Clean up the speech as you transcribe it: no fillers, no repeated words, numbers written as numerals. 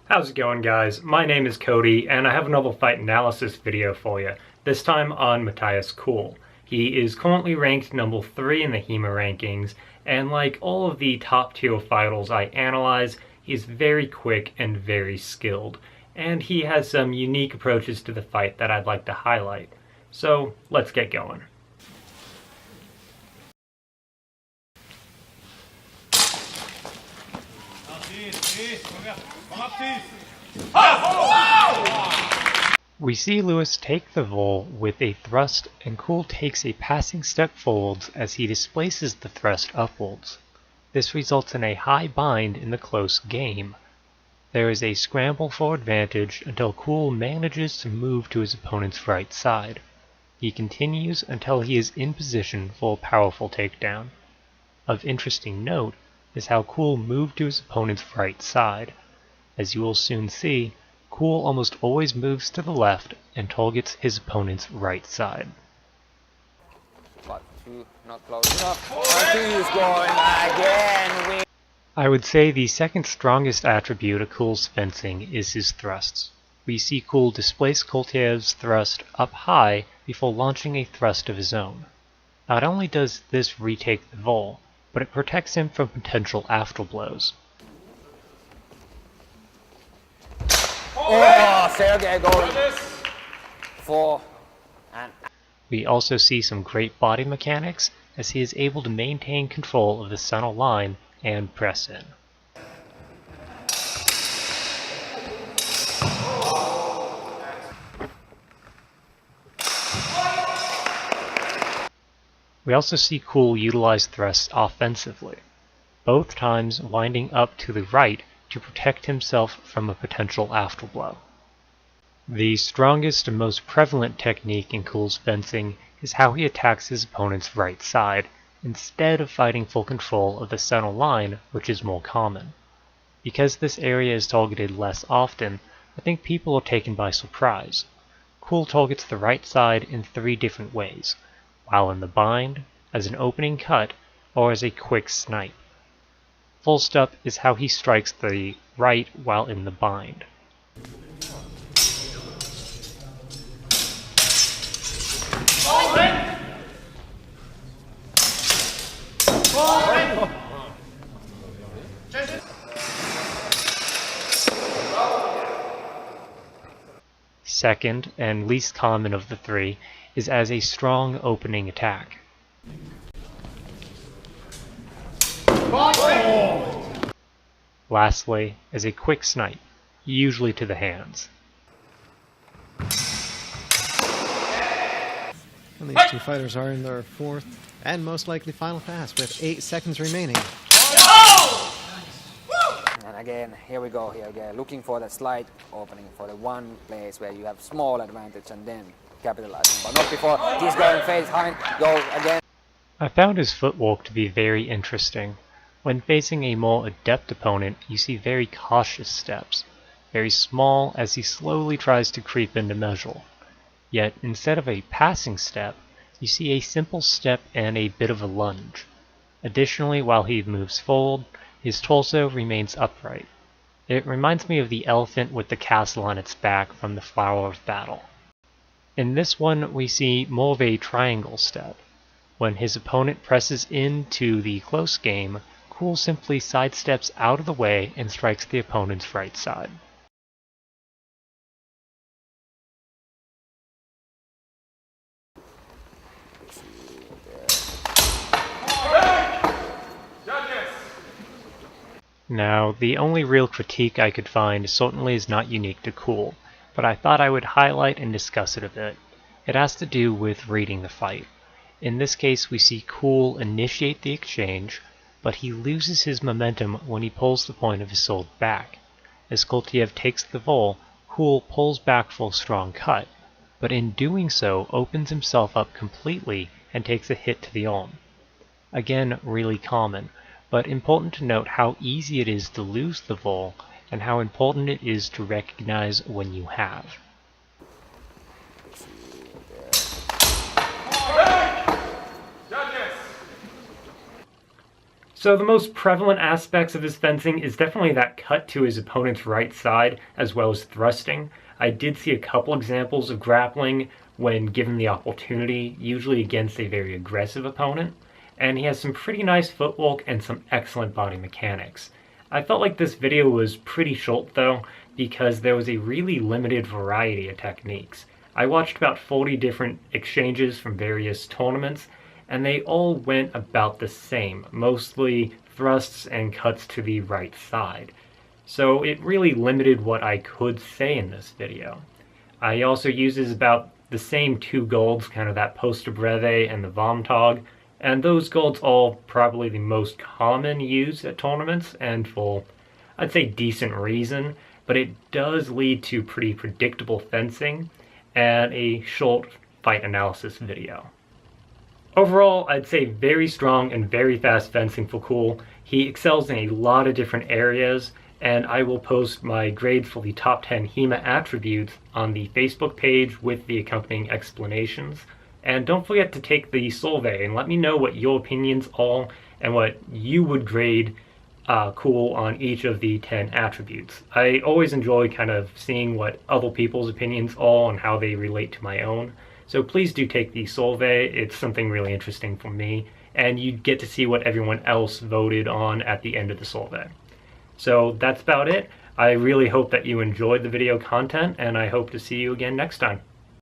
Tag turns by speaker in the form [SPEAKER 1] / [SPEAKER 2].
[SPEAKER 1] How's it going, guys? My name is Cody, and I have another fight analysis video for you, this time on Matthys Kool. He is currently ranked number 3 in the HEMA rankings, and like all of the top tier fighters I analyze, he's very quick and very skilled, and he has some unique approaches to the fight that I'd like to highlight. So, let's get going. We see Lewis take the roll with a thrust, and Kool takes a passing step forwards as he displaces the thrust upwards. This results in a high bind in the close game. There is a scramble for advantage until Kool manages to move to his opponent's right side. He continues until he is in position for a powerful takedown. Of interesting note is how Kool moved to his opponent's right side. As you will soon see, Kool almost always moves to the left and targets his opponent's right side.
[SPEAKER 2] But not close enough. He's going again.
[SPEAKER 1] I would say the second strongest attribute of Kool's fencing is his thrusts. We see Kool displace Koltiev's thrust up high before launching a thrust of his own. Not only does this retake the roll, but it protects him from potential afterblows.
[SPEAKER 2] Oh, Sergey going for and
[SPEAKER 1] We also see some great body mechanics as he is able to maintain control of the center line and press in. We also see Kool utilize thrusts offensively, both times winding up to the right to protect himself from a potential afterblow. The strongest and most prevalent technique in Kool's fencing is how he attacks his opponent's right side, instead of fighting for control of the center line, which is more common. Because this area is targeted less often, I think people are taken by surprise. Kool targets the right side in 3 different ways, while in the bind, as an opening cut, or as a quick snipe. Full step is how he strikes the right while in the bind. Second, and least common of the 3, is as a strong opening attack. Lastly, as a quick snipe, usually to the hands.
[SPEAKER 3] And these two fighters are in their 4th and most likely final pass with 8 seconds remaining.
[SPEAKER 2] and again, here we go. Here again, looking for that slight opening for the one place where you have small advantage and then capitalizing. But not before. He's going face behind. Go again.
[SPEAKER 1] I found his footwork to be very interesting. When facing a more adept opponent, you see very cautious steps, very small as he slowly tries to creep into measure. Yet instead of a passing step, you see a simple step and a bit of a lunge. Additionally, while he moves forward, his torso remains upright. It reminds me of the elephant with the castle on its back from the Flower of Battle. In this one, we see more of a triangle step. When his opponent presses into the close game, Kool simply sidesteps out of the way and strikes the opponent's right side. Now, the only real critique I could find certainly is not unique to Kool, but I thought I would highlight and discuss it a bit. It has to do with reading the fight. In this case, we see Kool initiate the exchange, but he loses his momentum when he pulls the point of his sword back. As Koltiev takes the roll, Kool pulls back for a strong cut, but in doing so opens himself up completely and takes a hit to the arm. Again, really common, but important to note how easy it is to lose the roll and how important it is to recognize when you have. So the most prevalent aspects of his fencing is definitely that cut to his opponent's right side, as well as thrusting. I did see a couple examples of grappling when given the opportunity, usually against a very aggressive opponent, and he has some pretty nice footwork and some excellent body mechanics. I felt like this video was pretty short though, because there was a really limited variety of techniques. I watched about 40 different exchanges from various tournaments, and they all went about the same, mostly thrusts and cuts to the right side. So it really limited what I could say in this video. He also uses about the same two golds, kind of that poster breve and the Vomtog, and those golds all probably the most common used at tournaments, and for, I'd say, decent reason, but it does lead to pretty predictable fencing and a short fight analysis video. Overall, I'd say very strong and very fast fencing for Kool. He excels in a lot of different areas, and I will post my grades for the top 10 HEMA attributes on the Facebook page with the accompanying explanations. And don't forget to take the survey and let me know what your opinions are and what you would grade Kool on each of the 10 attributes. I always enjoy kind of seeing what other people's opinions are and how they relate to my own. So please do take the survey. It's something really interesting for me, and you get to see what everyone else voted on at the end of the survey. So that's about it. I really hope that you enjoyed the video content, and I hope to see you again next time.